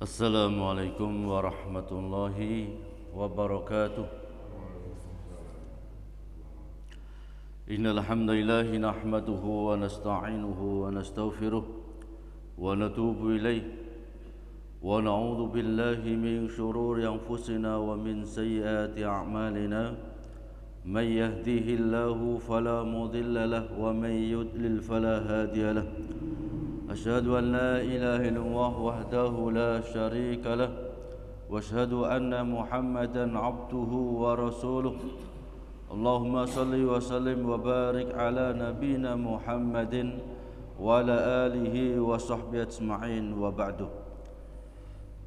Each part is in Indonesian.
Assalamualaikum warahmatullahi wabarakatuh. Innal hamdalillah nahmaduhu wa nasta'inuhu wa nastaghfiruh wa natubu ilaih wa na'udzu billahi min shururi anfusina wa min sayyiati a'malina. Man yahdihillahu fala mudilla lahu wa man yudlil fala hadiya lahu. أشهد أن لا إله إلا الله وحده لا شريك له وأشهد أن محمدا عبده ورسوله اللهم صل وسلم وبارك على نبينا محمد وعلى آله وصحبه أجمعين وبعد.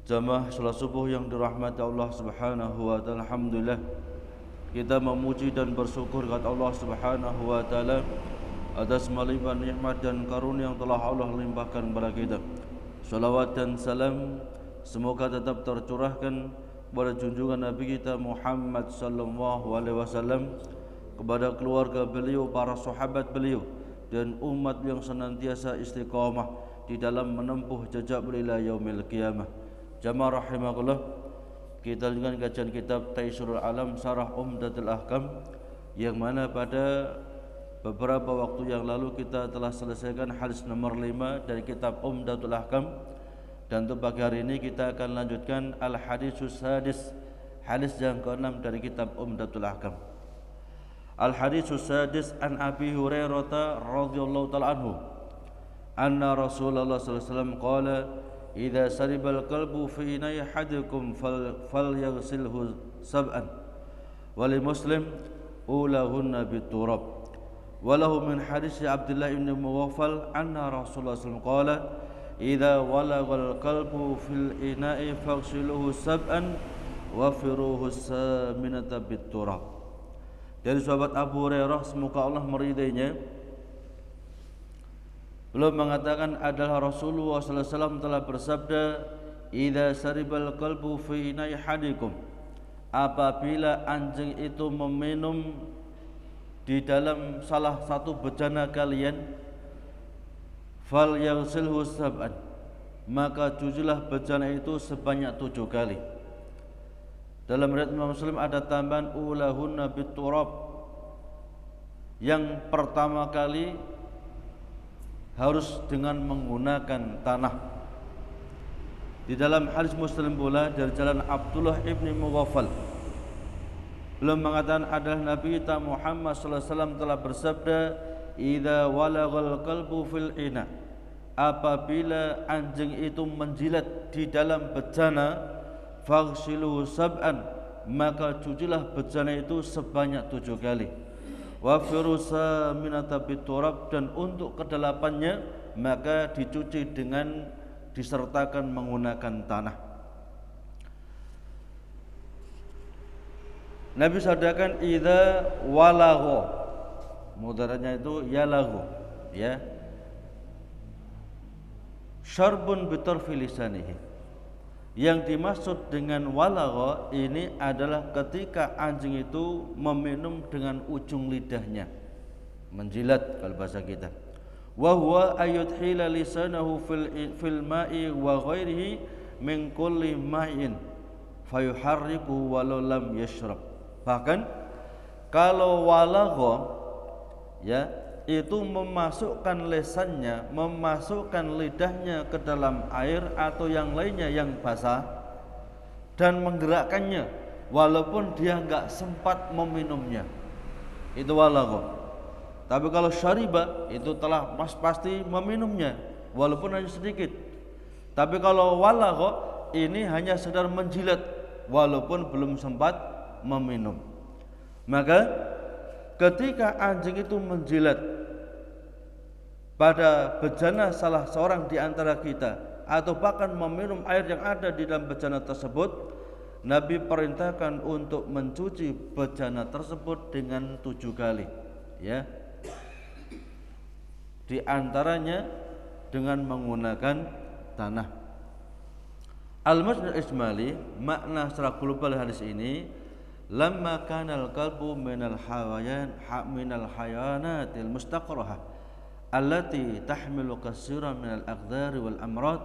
Jamaah salat subuh yang dirahmati Allah Subhanahu wa taala, alhamdulillah kita memuji dan bersyukur kepada Allah Subhanahu wa taala atas melimpah nikmat dan karunia yang telah Allah limpahkan kepada kita. Salawat dan salam semoga tetap tercurahkan kepada junjungan Nabi kita Muhammad sallallahu alaihi wasallam, kepada keluarga beliau, para sahabat beliau dan umat yang senantiasa istiqamah di dalam menempuh jejak beliau yaumil qiyamah. Jamaah rahimakumullah, kita dengan kajian kitab Taisirul Alam Syarah Umdatul Ahkam, yang mana pada beberapa waktu yang lalu kita telah selesaikan hadis nomor 5 dari kitab Umdatul Ahkam, dan untuk pagi hari ini kita akan lanjutkan al-hadisus sadis, hadis yang ke-6 dari kitab Umdatul Ahkam. Al-hadisus sadis an Abi Hurairah radhiyallahu ta'ala anhu anna Rasulullah sallallahu alaihi wasallam qala idza saribal qalbu fi ina'i ahadikum falyaghsilhu sab'an wa li muslim ulahunna biturab. Walahu min hadis Abdullah bin Mughaffal anna Rasulullah sallallahu alaihi wasallam qala idza walagal qalbu fil ina'i faghsiluhu sab'an wa firuhu saminata biturab. Dari sahabat Abu Hurairah, semoga Allah meridainya, beliau mengatakan adalah Rasulullah sallallahu alaihi wasallam telah bersabda, idza saribal qalbu fi ina'i hadikum, apabila anjing itu meminum di dalam salah satu bejana kalian, fal yaghsilhu sab'an, maka cucilah bejana itu sebanyak 7 kali. Dalam riwayat Imam Muslim ada tambahan ulahunna biturab, yang pertama kali harus dengan menggunakan tanah. Di dalam hadis Muslim pula dari jalan Abdullah ibn Mughaffal, belum mengatakan adalah Nabi kita Muhammad sallallahu alaihi wasallam telah bersabda, idza walagal qalbu fil ina, apabila anjing itu menjilat di dalam bejana, faghsiluhu sab'an, maka cucilah bejana itu sebanyak 7 kali. Wa firusa minata biturab, dan untuk kedelapannya maka dicuci dengan disertakan menggunakan tanah. Nabi sabdakan idza walagha, mudaratnya itu yalaghu, ya, syarbun bitarfi lisanihi. Yang dimaksud dengan walagha ini adalah ketika anjing itu meminum dengan ujung lidahnya, menjilat kalau bahasa kita. Wa huwa ayudhila lisanahu fil ma'i wa ghairihi min kulli ma'in fayuharriku walau lam yashrab. Bahkan kalau walagha, ya, itu memasukkan lesannya, memasukkan lidahnya ke dalam air atau yang lainnya yang basah dan menggerakkannya walaupun dia enggak sempat meminumnya, itu walagha. Tapi kalau syariba itu telah pasti meminumnya walaupun hanya sedikit. Tapi kalau walagha ini hanya sekedar menjilat walaupun belum sempat meminum. Maka ketika anjing itu menjilat pada bejana salah seorang di antara kita atau bahkan meminum air yang ada di dalam bejana tersebut, Nabi perintahkan untuk mencuci bejana tersebut dengan 7 kali, ya. Di antaranya dengan menggunakan tanah. Al-Musnad Ismaili, makna secara global hadis ini, lamma kanal qalbu minal hayanatil mustaqrahah allati tahmilu katsiran minal aqdar wal amrad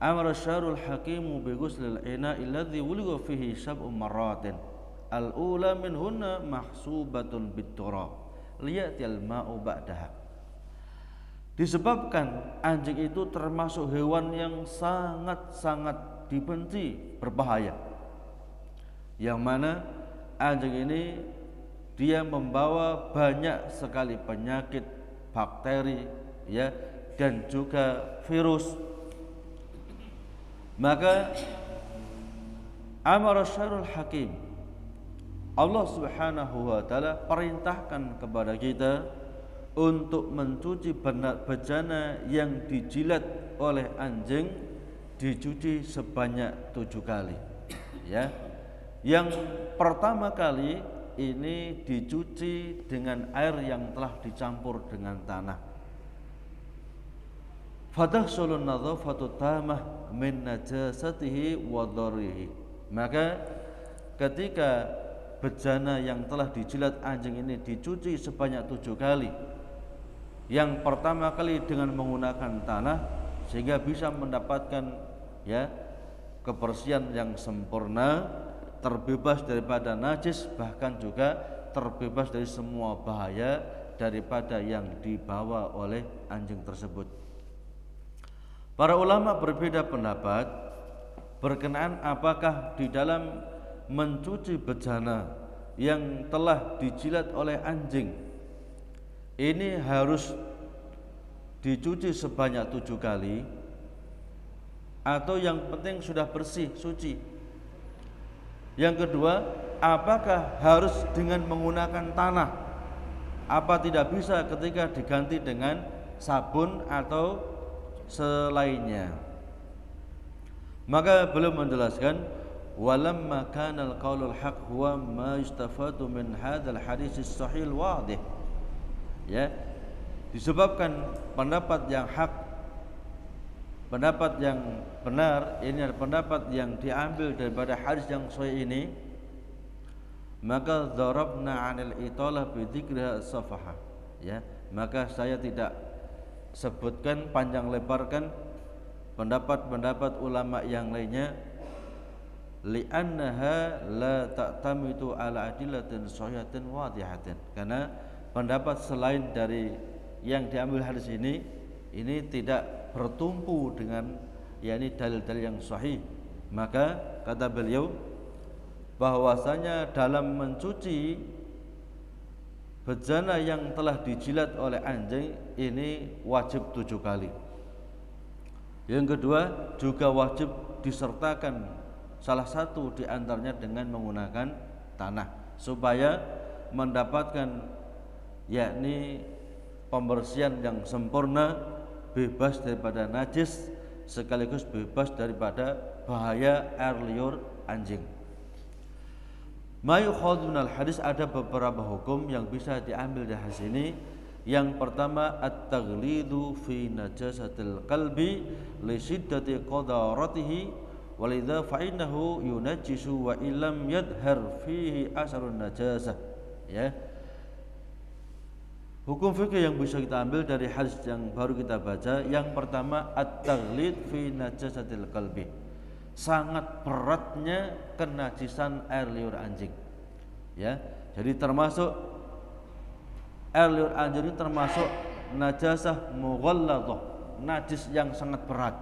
amara syarul hakimu bi ghuslil ina'i alladhi wuligha fihi sab'u marratin al-ula minhunna mahsubatun bit-turab liyatil ma'u ba'daha. Disebabkan anjing itu termasuk hewan yang sangat-sangat dibenci, berbahaya, yang mana anjing ini dia membawa banyak sekali penyakit, bakteri, ya, dan juga virus. Maka amara syarul hakim, Allah Subhanahu wa taala perintahkan kepada kita untuk mencuci bejana yang dijilat oleh anjing, dicuci sebanyak 7 kali. Ya, yang pertama kali ini dicuci dengan air yang telah dicampur dengan tanah. Fatahsulun nadhafatu tamah min najasatihi wa dharrihi. Maka ketika bejana yang telah dijilat anjing ini dicuci sebanyak 7 kali, yang pertama kali dengan menggunakan tanah, sehingga bisa mendapatkan ya kebersihan yang sempurna, terbebas daripada najis, bahkan juga terbebas dari semua bahaya daripada yang dibawa oleh anjing tersebut. Para ulama berbeda pendapat berkenaan apakah di dalam mencuci bejana yang telah dijilat oleh anjing ini harus dicuci sebanyak 7 kali, atau yang penting sudah bersih, suci. Yang kedua, apakah harus dengan menggunakan tanah? Apa tidak bisa ketika diganti dengan sabun atau selainnya? Maka beliau menjelaskan, walamma kana al-qaulul haq huwa ma yustafadu min hadzal hadits as-sahih wadih. Ya, disebabkan pendapat yang hak, pendapat yang benar, ini adalah pendapat yang diambil daripada hadis yang sahih ini, maka darabna 'anil italah bi dzikri safaha. Ya, maka saya tidak sebutkan panjang lebarkan pendapat-pendapat ulama yang lainnya, li'annaha la ta'tamidu ala adillatin sahihatin wadihatin, karena pendapat selain dari yang diambil hadis ini tidak bertumpu dengan yakni dalil-dalil yang sahih. Maka kata beliau bahwasanya dalam mencuci bejana yang telah dijilat oleh anjing ini wajib 7 kali. Yang kedua juga wajib disertakan salah satu di antaranya dengan menggunakan tanah, supaya mendapatkan yakni pembersihan yang sempurna, bebas daripada najis, sekaligus bebas daripada bahaya air liur anjing. Mayukhadhu minal hadis, ada beberapa hukum yang bisa diambil dari hadis ini. Yang pertama, at-taghlidu fi najasatil qalbi li shiddati qadaratihi walidha fa'innahu yunajjisu wa illam yadhhar fihi asarun najasah. Ya, hukum fikih yang bisa kita ambil dari hadis yang baru kita baca. Yang pertama, at-taghlid fi najasatil qalbi, sangat beratnya kenajisan air liur anjing. Ya, jadi termasuk air liur anjing ini termasuk najasah mughalladhah, najis yang sangat berat.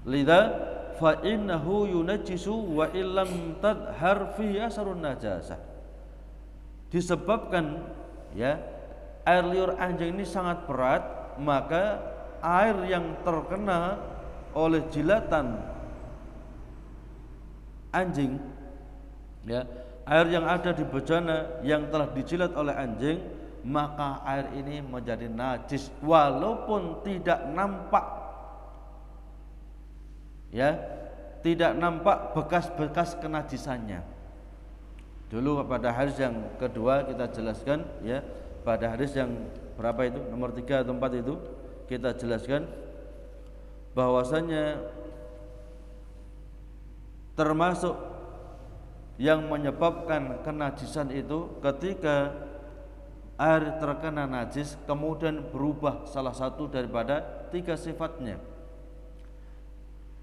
Lidza fa innahu yunajjisu wa illam tadhhar fihi asarun najasah. Disebabkan ya air liur anjing ini sangat berat, maka air yang terkena oleh jilatan anjing, ya, air yang ada di bejana yang telah dijilat oleh anjing, maka air ini menjadi najis walaupun tidak nampak, ya, tidak nampak bekas-bekas kenajisannya. Dulu pada hadis yang kedua kita jelaskan, ya, pada hadis yang berapa itu, nomor 3 atau 4 itu kita jelaskan bahwasanya termasuk yang menyebabkan kenajisan itu ketika air terkena najis kemudian berubah salah satu daripada 3 sifatnya.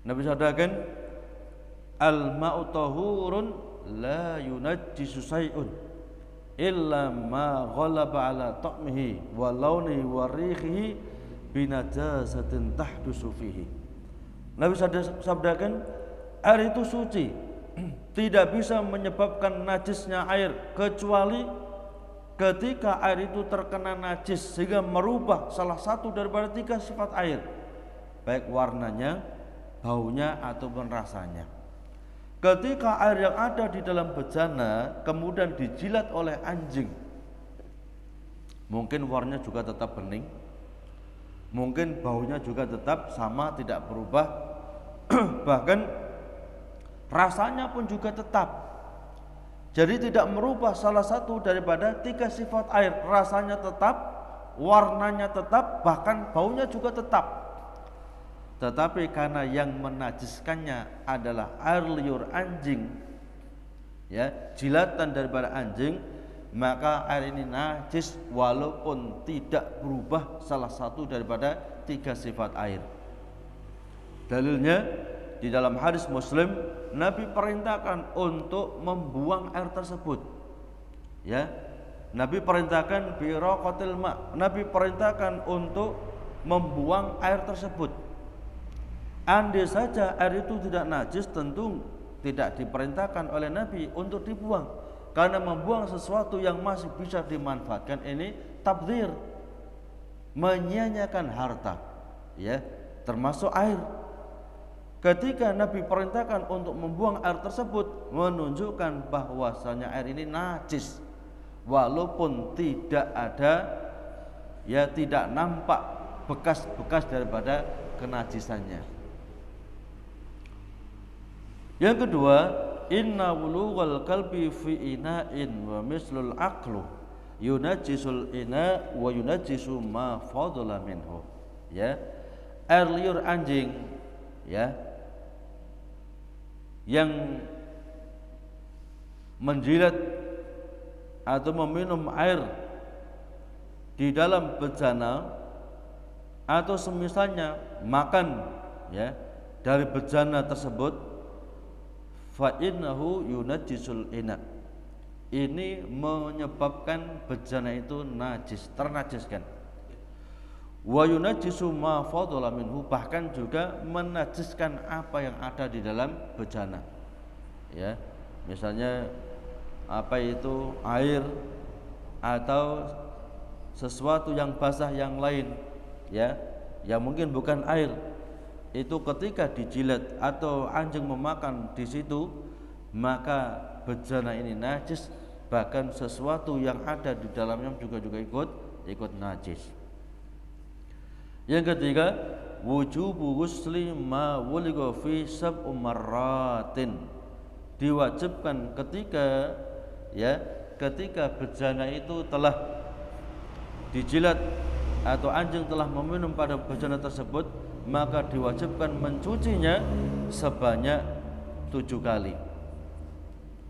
Nabi sabdakan, al-ma'u tahurun la yunajjisu syai'un illa ma ghalaba ala ta'mihi wa launihi wa rihihi binajasatin tahdusu fihi. Nabi sabdakan, air itu suci, tidak bisa menyebabkan najisnya air kecuali ketika air itu terkena najis sehingga merubah salah satu daripada 3 sifat air, baik warnanya, baunya ataupun rasanya. Ketika air yang ada di dalam bejana kemudian dijilat oleh anjing, mungkin warnanya juga tetap bening, mungkin baunya juga tetap sama, tidak berubah, bahkan rasanya pun juga tetap. Jadi tidak merubah salah satu daripada 3 sifat air, rasanya tetap, warnanya tetap, bahkan baunya juga tetap. Tetapi karena yang menajiskannya adalah air liur anjing, ya, jilatan daripada anjing, maka air ini najis walaupun tidak berubah salah satu daripada 3 sifat air. Dalilnya di dalam hadis Muslim, Nabi perintahkan untuk membuang air tersebut. Ya. Nabi perintahkan biraqatil ma'. Nabi perintahkan untuk membuang air tersebut. Andai saja air itu tidak najis, tentu tidak diperintahkan oleh Nabi untuk dibuang. Karena membuang sesuatu yang masih bisa dimanfaatkan ini tabdzir, menyia-nyiakan harta, ya, termasuk air. Ketika Nabi perintahkan untuk membuang air tersebut, menunjukkan bahwasanya air ini najis, walaupun tidak ada, ya, tidak nampak bekas-bekas daripada kenajisannya. Yang kedua, inna wulughal kalbi fi ina'in wa mislul aqlu yunajisul ina wa yunajisu ma fadala minhu. Ya, air liur anjing, ya, yang menjilat atau meminum air di dalam bejana atau semisalnya makan, ya, dari bejana tersebut, fa innahu yunajisul ina. Ini menyebabkan bejana itu najis, ternajiskan. Wa yunajisu ma fadala minhu, bahkan juga menajiskan apa yang ada di dalam bejana. Ya, misalnya apa itu air atau sesuatu yang basah yang lain, ya, yang mungkin bukan air. Itu ketika dijilat atau anjing memakan di situ, maka bejana ini najis, bahkan sesuatu yang ada di dalamnya juga ikut najis. Yang ketiga, wujubu ghusli ma wuligha fi sab'u marratin. Diwajibkan ketika, ya, ketika bejana itu telah dijilat atau anjing telah meminum pada bejana tersebut, maka diwajibkan mencucinya sebanyak 7 kali.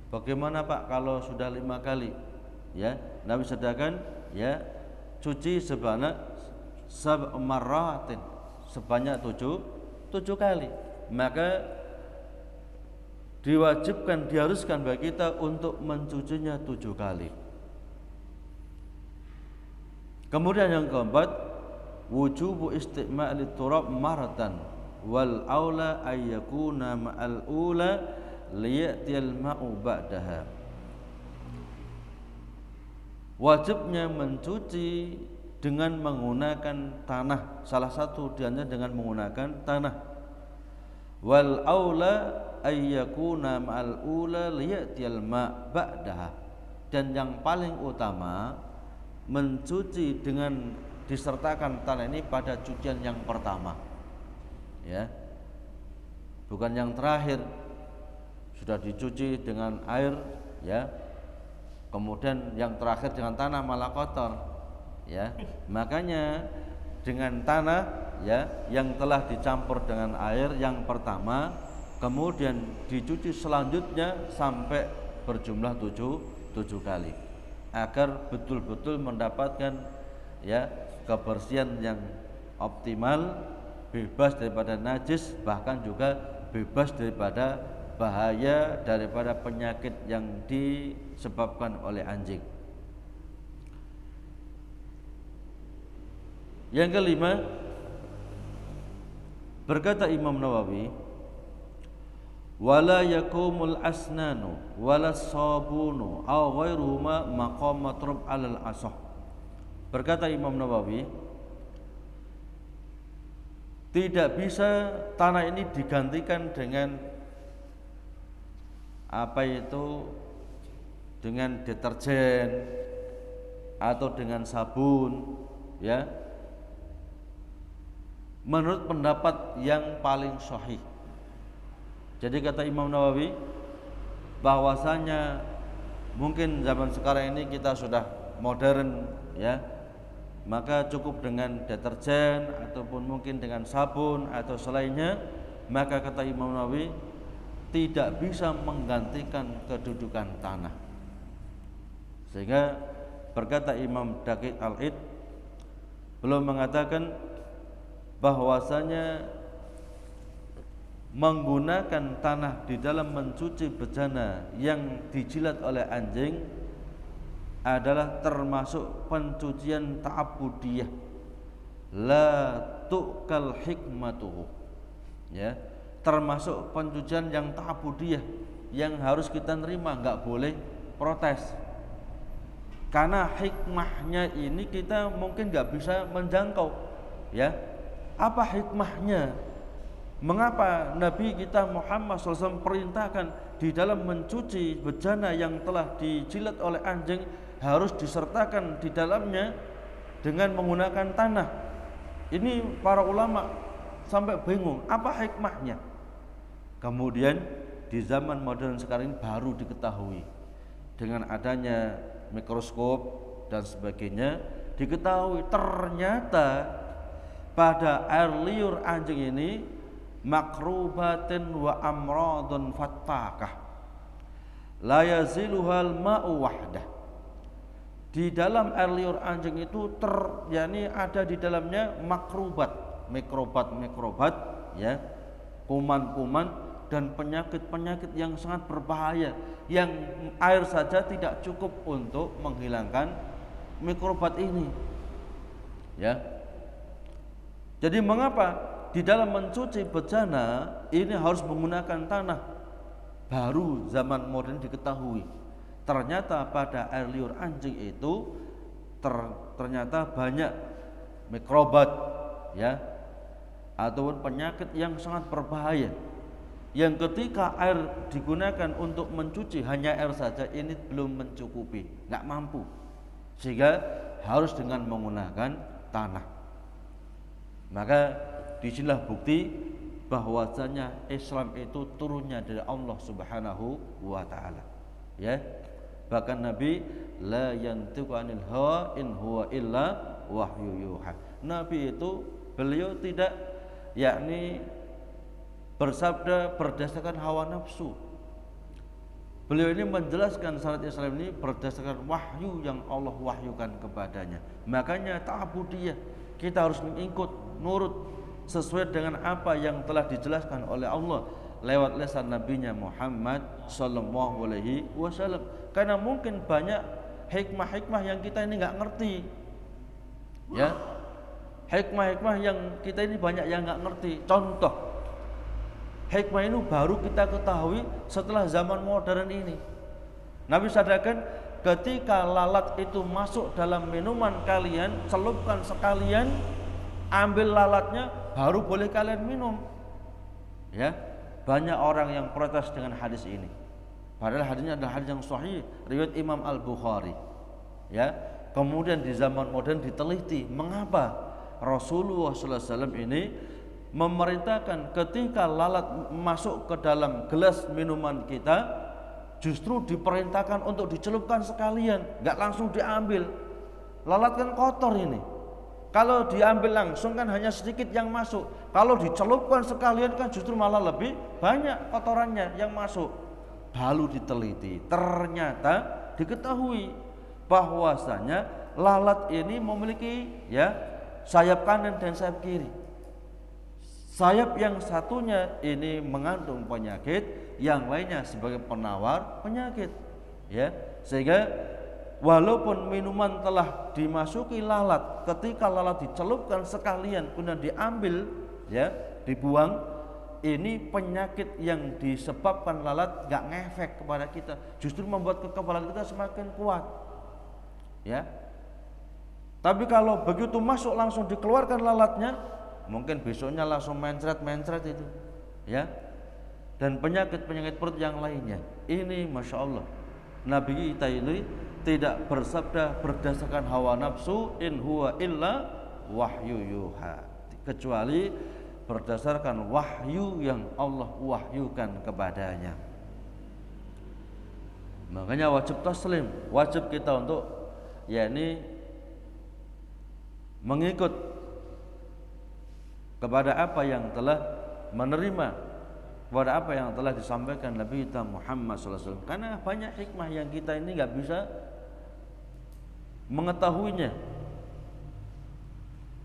Bagaimana Pak kalau sudah 5 kali? Ya, Nabi sedangkan, ya, cuci sebanyak sab'maratin, sebanyak 7 kali. Maka diwajibkan, diharuskan bagi kita untuk mencucinya 7 kali. Kemudian yang keempat, wujubu istima'li turab maratan wal aula ayyakuna ma'al ula liya'tiyal ma'u ba'daha. Wajibnya mencuci dengan menggunakan tanah, salah satu diannya dengan menggunakan tanah. Wal aula ayyakuna ma'al ula liya'tiyal ma' ba'daha. Dan yang paling utama, mencuci dengan disertakan tanah ini pada cucian yang pertama, ya, bukan yang terakhir. Sudah dicuci dengan air, ya, kemudian yang terakhir dengan tanah malah kotor, ya. Makanya dengan tanah, ya, yang telah dicampur dengan air yang pertama, kemudian dicuci selanjutnya sampai berjumlah 7 kali, agar betul-betul mendapatkan, ya, kebersihan yang optimal, bebas daripada najis, bahkan juga bebas daripada bahaya daripada penyakit yang disebabkan oleh anjing. Yang kelima, berkata Imam Nawawi, wala yakumul asnanu wala sabunu aw ghairuhuma maqam matrub alal asah. Berkata Imam Nawawi, tidak bisa tanah ini digantikan dengan dengan deterjen atau dengan sabun, ya, menurut pendapat yang paling sahih. Jadi kata Imam Nawawi, bahwasanya mungkin zaman sekarang ini kita sudah modern, ya, maka cukup dengan deterjen ataupun mungkin dengan sabun atau selainnya, maka kata Imam Nawawi tidak bisa menggantikan kedudukan tanah. Sehingga berkata Imam Daqiq Al-Id, belum mengatakan bahwasanya menggunakan tanah di dalam mencuci bejana yang dijilat oleh anjing adalah termasuk pencucian ta'abbudiyah, la tu'kal hikmatuhu, ya, termasuk pencucian yang ta'abbudiyah yang harus kita nerima, enggak boleh protes. Karena hikmahnya ini kita mungkin enggak bisa menjangkau, ya. Apa hikmahnya? Mengapa Nabi kita Muhammad SAW perintahkan di dalam mencuci bejana yang telah dijilat oleh anjing harus disertakan di dalamnya dengan menggunakan tanah? Ini para ulama sampai bingung, apa hikmahnya? Kemudian di zaman modern sekarang ini baru diketahui dengan adanya mikroskop dan sebagainya, diketahui ternyata pada air liur anjing ini makrubatin wa amradun fattakah la yaziluhal ma'u wahdah. Di dalam air liur anjing itu ada di dalamnya makrubat, mikrobat, ya, kuman-kuman dan penyakit-penyakit yang sangat berbahaya yang air saja tidak cukup untuk menghilangkan mikrobat ini, ya. Jadi mengapa di dalam mencuci bejana ini harus menggunakan tanah? Baru zaman modern diketahui ternyata pada air liur anjing itu ternyata banyak mikrobat, ya, ataupun penyakit yang sangat berbahaya yang ketika air digunakan untuk mencuci hanya air saja ini belum mencukupi, nggak mampu, sehingga harus dengan menggunakan tanah. Maka disinilah bukti bahwasanya Islam itu turunnya dari Allah Subhanahu wa taala, ya. Bahkan Nabi la yantiqu anil hawa in huwa illa wahyu yuha. Nabi itu beliau tidak bersabda berdasarkan hawa nafsu. Beliau ini menjelaskan syariat Islam ini berdasarkan wahyu yang Allah wahyukan kepadanya. Makanya ta'budiyah, kita harus mengikut, nurut sesuai dengan apa yang telah dijelaskan oleh Allah lewat lisan nabinya Muhammad sallallahu alaihi wasallam. Karena mungkin banyak hikmah-hikmah yang kita ini enggak ngerti, ya. Hikmah-hikmah yang kita ini banyak yang enggak ngerti. Contoh, hikmah ini baru kita ketahui setelah zaman modern ini. Nabi sadarkan ketika lalat itu masuk dalam minuman kalian, celupkan sekalian, ambil lalatnya, baru boleh kalian minum. Ya, banyak orang yang protes dengan hadis ini. Padahal hadisnya adalah hadis yang sahih, riwayat Imam Al-Bukhari. Ya, kemudian di zaman modern diteliti mengapa Rasulullah SAW ini memerintahkan ketika lalat masuk ke dalam gelas minuman kita, justru diperintahkan untuk dicelupkan sekalian, nggak langsung diambil. Lalat kan kotor ini. Kalau diambil langsung kan hanya sedikit yang masuk. Kalau dicelupkan sekalian kan justru malah lebih banyak kotorannya yang masuk. Lalu diteliti, ternyata diketahui bahwasanya lalat ini memiliki, ya, sayap kanan dan sayap kiri. Sayap yang satunya ini mengandung penyakit, yang lainnya sebagai penawar penyakit. Ya, sehingga walaupun minuman telah dimasuki lalat, ketika lalat dicelupkan sekalian kemudian diambil, ya, dibuang, ini penyakit yang disebabkan lalat gak ngefek kepada kita, justru membuat kekebalan kita semakin kuat. Ya. Tapi kalau begitu masuk langsung dikeluarkan lalatnya, mungkin besoknya langsung mencret itu, ya. Dan penyakit perut yang lainnya. Ini Masya Allah, Nabi kita ini tidak bersabda berdasarkan hawa nafsu, in huwa illa wahyu yuha, kecuali berdasarkan wahyu yang Allah wahyukan kepadanya. Makanya wajib taslim, wajib kita untuk yakni mengikut kepada apa yang telah menerima, kepada apa yang telah disampaikan Nabi kita Muhammad SAW. Karena banyak hikmah yang kita ini nggak bisa mengetahuinya.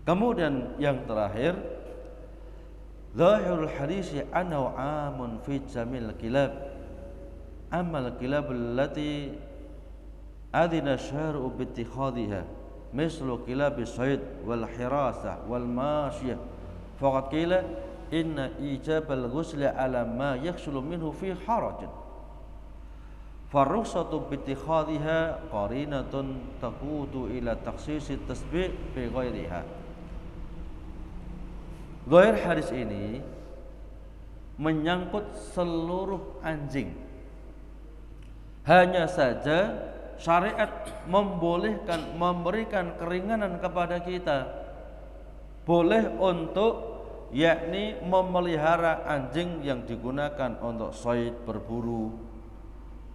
Kemudian yang terakhir, zahirul hadisi annahu amun fi jamil kilab, amal kilab allati adina syar'u bi ittikhadhiha mislu kilabi sayd wal hirasah wal masyiyah, faqad qila inna ijabal ghusli ala ma yakhsulu minhu fi harajin, farrukhsatu bi ittikhadhiha qarinatun taqutu ila takhsisi tasbih bi ghairiha. Zahir hadis ini menyangkut seluruh anjing. Hanya saja syariat membolehkan, memberikan keringanan kepada kita, boleh untuk yakni memelihara anjing yang digunakan untuk sayd, berburu,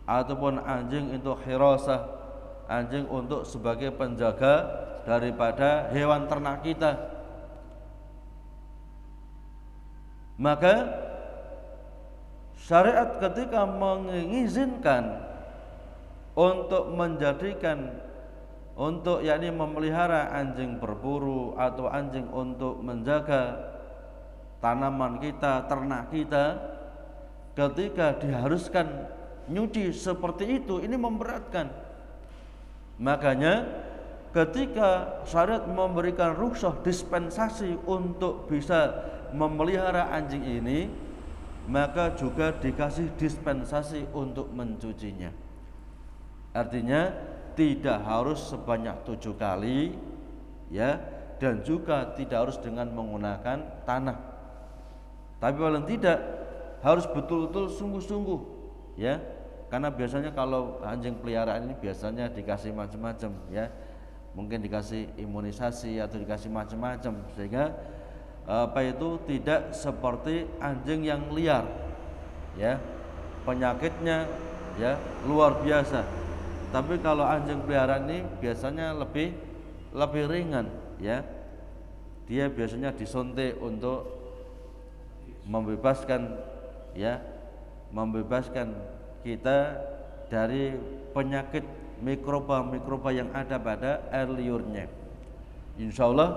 ataupun anjing untuk hirasah, anjing untuk sebagai penjaga daripada hewan ternak kita. Maka syariat ketika mengizinkan untuk menjadikan, untuk yakni memelihara anjing berburu atau anjing untuk menjaga tanaman kita, ternak kita, ketika diharuskan nyuci seperti itu, ini memberatkan. Makanya ketika syariat memberikan rukhsah, dispensasi untuk bisa memelihara anjing ini, maka juga dikasih dispensasi untuk mencucinya. Artinya tidak harus sebanyak 7 kali, ya, dan juga tidak harus dengan menggunakan tanah. Tapi paling tidak harus betul-betul sungguh-sungguh, ya. Karena biasanya kalau anjing peliharaan ini biasanya dikasih macam-macam, ya. Mungkin dikasih imunisasi atau dikasih macam-macam, sehingga tidak seperti anjing yang liar, ya. Penyakitnya, ya, luar biasa. Tapi kalau anjing peliharaan ini biasanya lebih ringan, ya. Dia biasanya disuntik untuk membebaskan, ya, membebaskan kita dari penyakit mikroba yang ada pada air liurnya. Insya Allah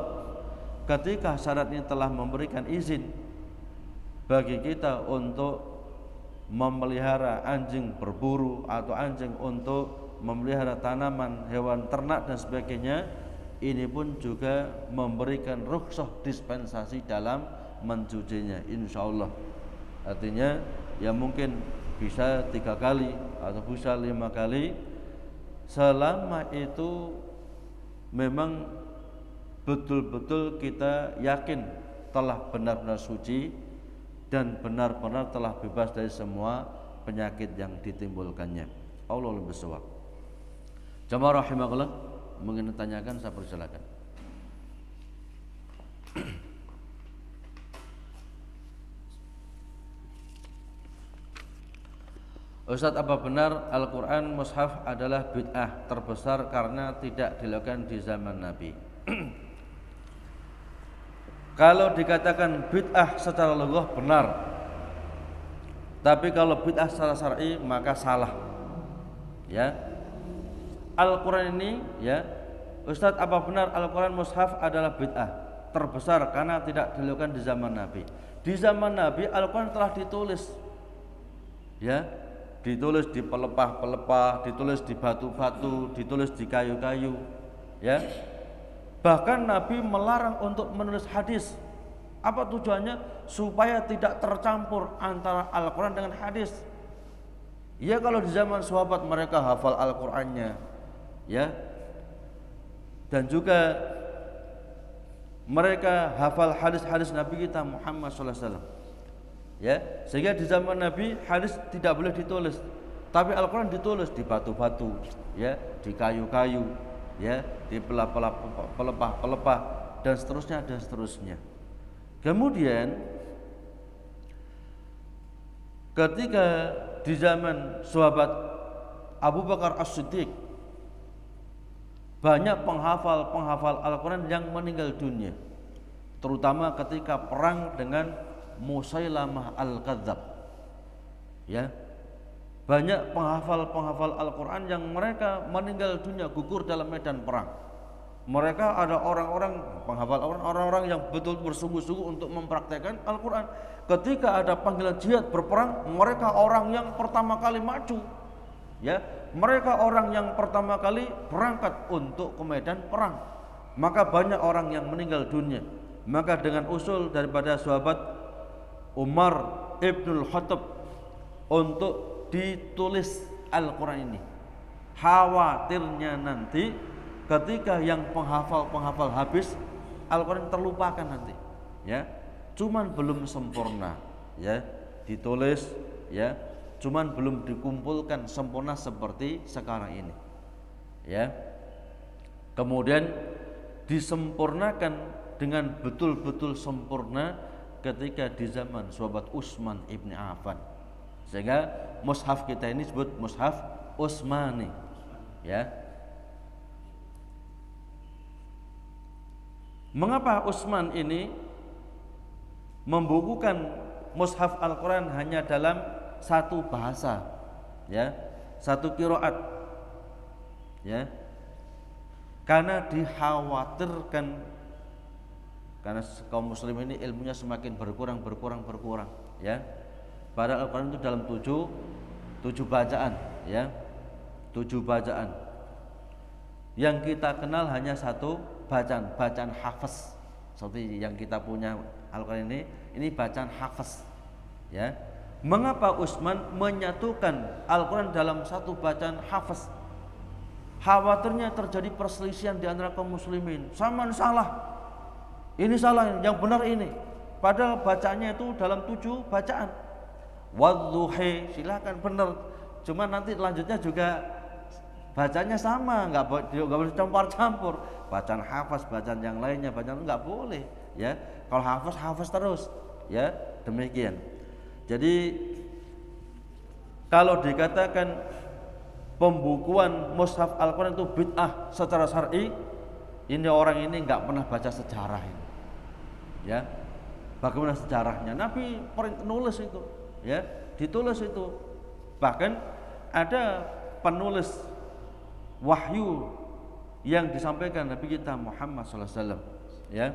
ketika syarat ini telah memberikan izin bagi kita untuk memelihara anjing berburu atau anjing untuk memelihara tanaman, hewan ternak dan sebagainya, ini pun juga memberikan rukhsah, dispensasi dalam mencucinya, insya Allah. Artinya ya mungkin bisa 3 kali atau bisa 5 kali, selama itu memang betul-betul kita yakin telah benar-benar suci dan benar-benar telah bebas dari semua penyakit yang ditimbulkannya. Allah lebih besar. Jamaah rahimakumullah, mungkin ditanyakan, saya persilakan. Ustaz, apa benar Al-Quran Mushaf adalah bid'ah terbesar karena tidak dilakukan di zaman Nabi? Kalau dikatakan bid'ah secara lughah benar, tapi kalau bid'ah secara syar'i maka salah. Ya, Al-Quran ini, ya, Ustaz, apa benar Al-Quran Mushaf adalah bid'ah terbesar karena tidak dilakukan di zaman Nabi? Di zaman Nabi Al-Quran telah ditulis, ya, ditulis di pelepah-pelepah, ditulis di batu-batu, ditulis di kayu-kayu, ya. Bahkan Nabi melarang untuk menulis hadis. Apa tujuannya? Supaya tidak tercampur antara Al-Quran dengan hadis. Ya, kalau di zaman sahabat mereka hafal Al-Qurannya, ya, dan juga mereka hafal hadis-hadis Nabi kita Muhammad SAW, ya, sehingga di zaman Nabi hadis tidak boleh ditulis, tapi Al-Quran ditulis di batu-batu, ya, di kayu-kayu, ya, di pelepah-pelepah dan seterusnya dan seterusnya. Kemudian ketika di zaman sahabat Abu Bakar As-Siddiq, banyak penghafal Al-Quran yang meninggal dunia, terutama ketika perang dengan Musailamah Al-Kadzab, ya. Banyak penghafal Al-Quran yang mereka meninggal dunia, gugur dalam medan perang. Mereka ada orang-orang penghafal Al-Quran, orang-orang yang betul bersungguh-sungguh untuk mempraktekkan Al-Quran. Ketika ada panggilan jihad berperang, mereka orang yang pertama kali maju, ya, mereka orang yang pertama kali berangkat untuk ke medan perang. Maka banyak orang yang meninggal dunia. Maka dengan usul daripada sahabat Umar Ibnul Khattab untuk ditulis Al-Quran ini, khawatirnya nanti ketika yang penghafal habis, Al-Quran terlupakan nanti, ya. Cuman belum sempurna, ya, ditulis, ya, cuman belum dikumpulkan sempurna seperti sekarang ini, ya. Kemudian disempurnakan dengan betul-betul sempurna ketika di zaman sahabat Utsman ibn Affan, sehingga mushaf kita ini disebut mushaf Utsmani, ya. Mengapa Utsman ini membukukan mushaf Al-Quran hanya dalam satu bahasa, ya, satu qiraat, ya? Karena dikhawatirkan, karena kaum muslim ini ilmunya semakin berkurang, ya. Padahal Al-Quran itu dalam tujuh bacaan, ya, 7 bacaan. Yang kita kenal hanya satu bacaan hafaz, seperti yang kita punya Al-Quran ini bacaan hafaz, ya. Mengapa Utsman menyatukan Al-Quran dalam satu bacaan hafaz? Khawatirnya terjadi perselisihan di antara kaum muslimin. Sama salah, ini salah, yang benar ini. Padahal bacaannya itu dalam 7 bacaan. Wadduhi, silakan benar. Cuma nanti lanjutnya juga bacanya sama, nggak boleh campur-campur. Bacaan hafaz, bacaan yang lainnya, bacaan nggak boleh, ya. Kalau hafaz terus, ya, demikian. Jadi kalau dikatakan pembukuan mushaf Al-Quran itu bid'ah secara syar'i, ini orang ini nggak pernah baca sejarah ini, ya. Bagaimana sejarahnya? Nabi nulis itu, ya, ditulis itu. Bahkan ada penulis wahyu yang disampaikan Nabi kita Muhammad SAW, ya.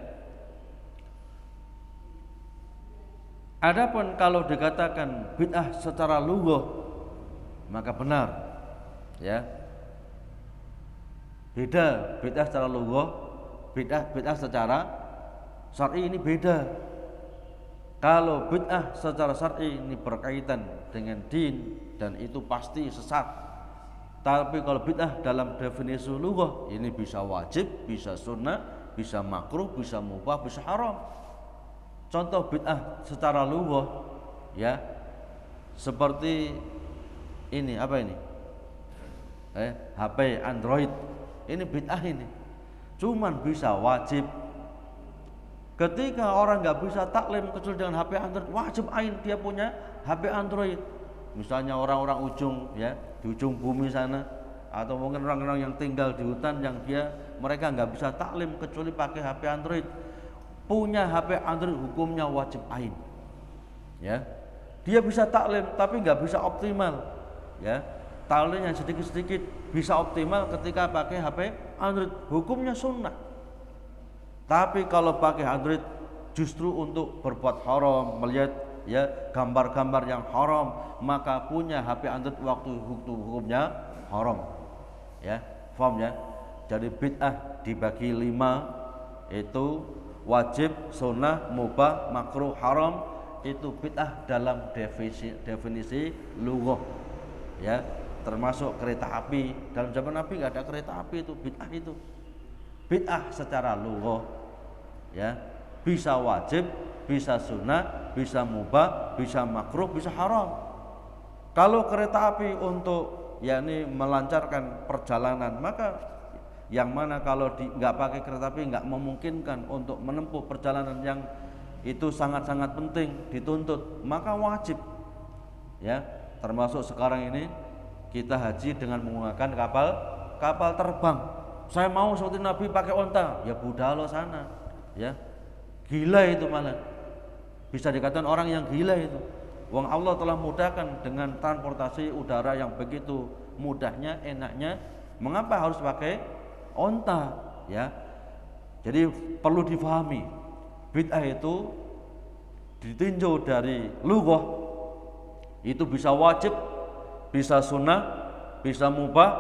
Adapun kalau dikatakan bid'ah secara lughah, maka benar, ya. Beda bid'ah secara lughah, bid'ah secara syar'i ini beda. Kalau bid'ah secara syar'i ini berkaitan dengan din dan itu pasti sesat. Tapi kalau bid'ah dalam definisi lughah ini bisa wajib, bisa sunnah, bisa makruh, bisa mubah, bisa haram. Contoh bid'ah secara lughah, ya, seperti ini, apa ini? HP Android. Ini bid'ah ini. Cuman bisa wajib. Ketika orang nggak bisa taklim kecuali dengan HP Android, wajib ain dia punya HP Android. Misalnya orang-orang ujung, ya, di ujung bumi sana, atau mungkin orang-orang yang tinggal di hutan yang mereka nggak bisa taklim kecuali pakai HP Android. Punya HP Android hukumnya wajib ain, ya. Dia bisa taklim tapi nggak bisa optimal, ya. Taklimnya sedikit-sedikit, bisa optimal ketika pakai HP Android, hukumnya sunnah. Tapi kalau pakai Android justru untuk berbuat haram, melihat ya gambar-gambar yang haram, maka punya HP Android waktu hukumnya haram. Ya, paham ya? Jadi bid'ah dibagi 5, itu wajib, sunnah, mubah, makruh, haram. Itu bid'ah dalam definisi lughah. Ya, termasuk kereta api. Dalam zaman Nabi nggak ada kereta api, itu bid'ah itu. Bid'ah secara lughah ya, bisa wajib, bisa sunnah, bisa mubah, bisa makruh, bisa haram. Kalau kereta api untuk yakni melancarkan perjalanan, maka yang mana kalau nggak pakai kereta api nggak memungkinkan untuk menempuh perjalanan yang itu sangat-sangat penting, dituntut, maka wajib. Ya, termasuk sekarang ini kita haji dengan menggunakan kapal terbang. Saya mau seperti Nabi pakai onta, ya budal sana. Ya, gila itu malah. Bisa dikatakan orang yang gila itu. Wong Allah telah mudahkan dengan transportasi udara yang begitu mudahnya, enaknya, mengapa harus pakai onta? Ya, jadi perlu difahami, bid'ah itu ditinjau dari lughah, itu bisa wajib, bisa sunnah, bisa mubah,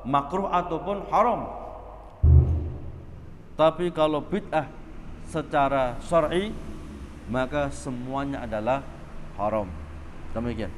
makruh ataupun haram. Tapi kalau bid'ah secara syar'i, maka semuanya adalah haram. Demikian.